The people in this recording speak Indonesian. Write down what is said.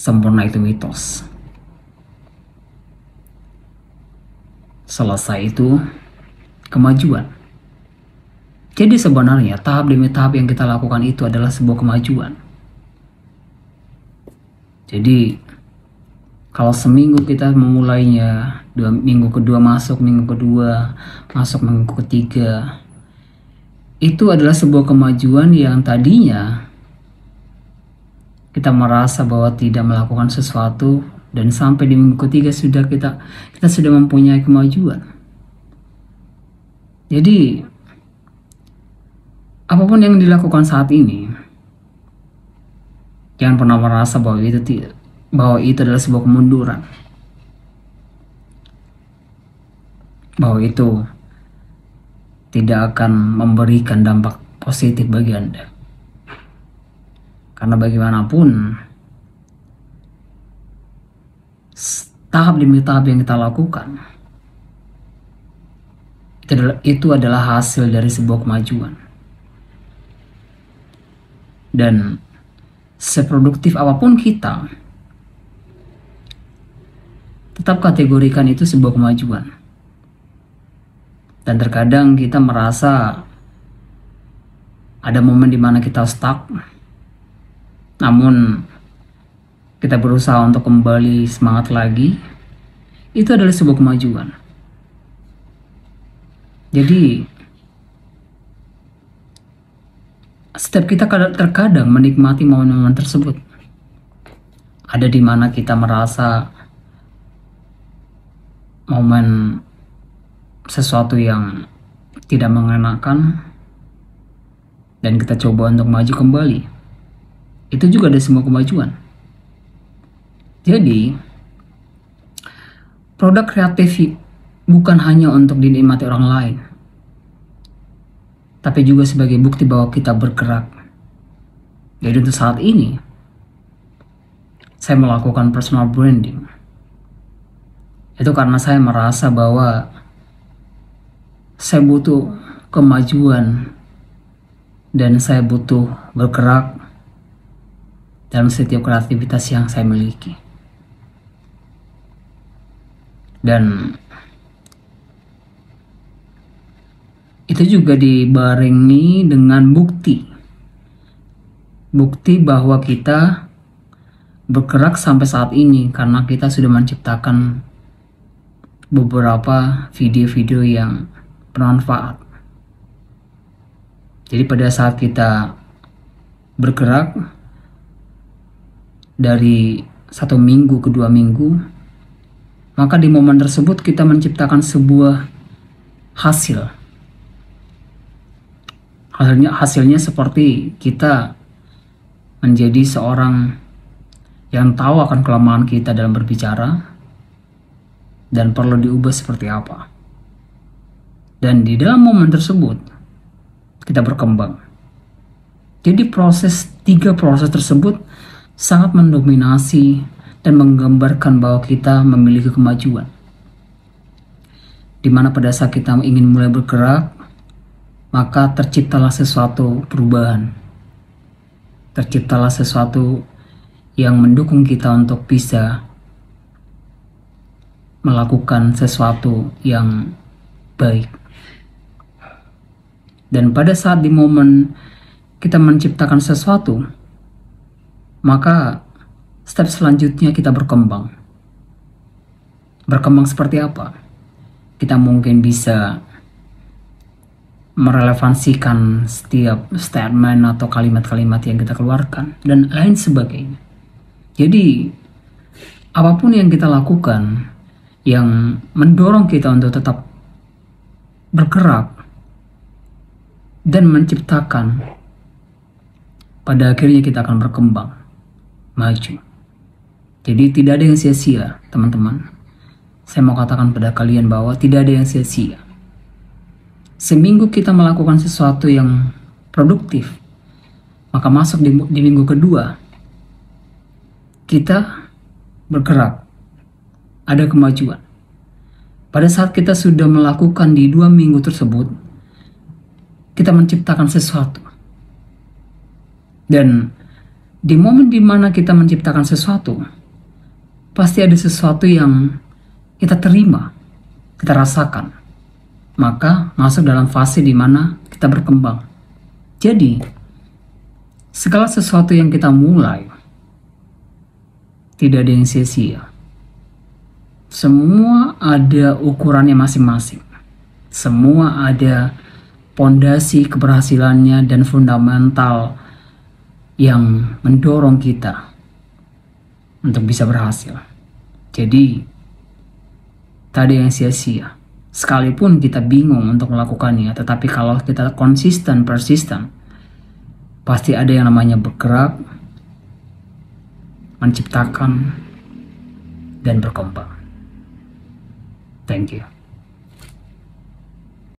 sempurna itu mitos. Selesai itu kemajuan. Jadi sebenarnya tahap demi tahap yang kita lakukan itu adalah sebuah kemajuan. Jadi kalau seminggu kita memulainya, minggu kedua masuk, minggu kedua masuk, minggu ketiga, itu adalah sebuah kemajuan yang tadinya kita merasa bahwa tidak melakukan sesuatu, dan sampai di minggu ketiga kita sudah mempunyai kemajuan. Jadi apapun yang dilakukan saat ini, jangan pernah merasa bahwa itu adalah sebuah kemunduran, bahwa itu tidak akan memberikan dampak positif bagi Anda. Karena bagaimanapun, tahap demi tahap yang kita lakukan itu adalah hasil dari sebuah kemajuan. Dan seproduktif apapun kita, tetap kategorikan itu sebuah kemajuan. Dan terkadang kita merasa ada momen di mana kita stuck, namun kita berusaha untuk kembali semangat lagi. Itu adalah sebuah kemajuan. Jadi setiap kita terkadang menikmati momen-momen tersebut. Ada di mana kita merasa momen sesuatu yang tidak mengenakan, dan kita coba untuk maju kembali. Itu juga ada semua kemajuan. Jadi produk kreatif bukan hanya untuk dinikmati orang lain, tapi juga sebagai bukti bahwa kita bergerak. Jadi untuk saat ini saya melakukan personal branding. Itu karena saya merasa bahwa saya butuh kemajuan dan saya butuh bergerak dalam setiap kreativitas yang saya miliki. Dan itu juga dibarengi dengan bukti bahwa kita bergerak sampai saat ini karena kita sudah menciptakan beberapa video-video yang bermanfaat. Jadi pada saat kita bergerak dari 1 minggu ke 2 minggu, maka di momen tersebut kita menciptakan sebuah hasil. Hasilnya seperti kita menjadi seorang yang tahu akan kelemahan kita dalam berbicara dan perlu diubah seperti apa. Dan di dalam momen tersebut kita berkembang. Jadi 3 proses tersebut sangat mendominasi dan menggambarkan bahwa kita memiliki kemajuan. Dimana pada saat kita ingin mulai bergerak, maka terciptalah sesuatu perubahan. Terciptalah sesuatu yang mendukung kita untuk bisa melakukan sesuatu yang baik. Dan pada saat di momen kita menciptakan sesuatu, maka step selanjutnya kita berkembang. Berkembang seperti apa? Kita mungkin bisa merelevansikan setiap statement atau kalimat-kalimat yang kita keluarkan dan lain sebagainya. Jadi apapun yang kita lakukan yang mendorong kita untuk tetap bergerak dan menciptakan, pada akhirnya kita akan berkembang, maju. Jadi tidak ada yang sia-sia, teman-teman. Saya mau katakan pada kalian bahwa tidak ada yang sia-sia. Seminggu kita melakukan sesuatu yang produktif, maka masuk di minggu kedua kita bergerak, ada kemajuan. Pada saat kita sudah melakukan di 2 minggu tersebut, kita menciptakan sesuatu. Dan Di momen dimana kita menciptakan sesuatu, pasti ada sesuatu yang kita terima, kita rasakan. Maka masuk dalam fase dimana kita berkembang. Jadi, segala sesuatu yang kita mulai, tidak ada yang sia-sia. Semua ada ukurannya masing-masing. Semua ada pondasi keberhasilannya dan fundamental yang mendorong kita untuk bisa berhasil. Jadi, tak ada yang sia-sia. Sekalipun kita bingung untuk melakukannya, tetapi kalau kita konsisten, persisten, pasti ada yang namanya bergerak, menciptakan, dan berkembang. Thank you.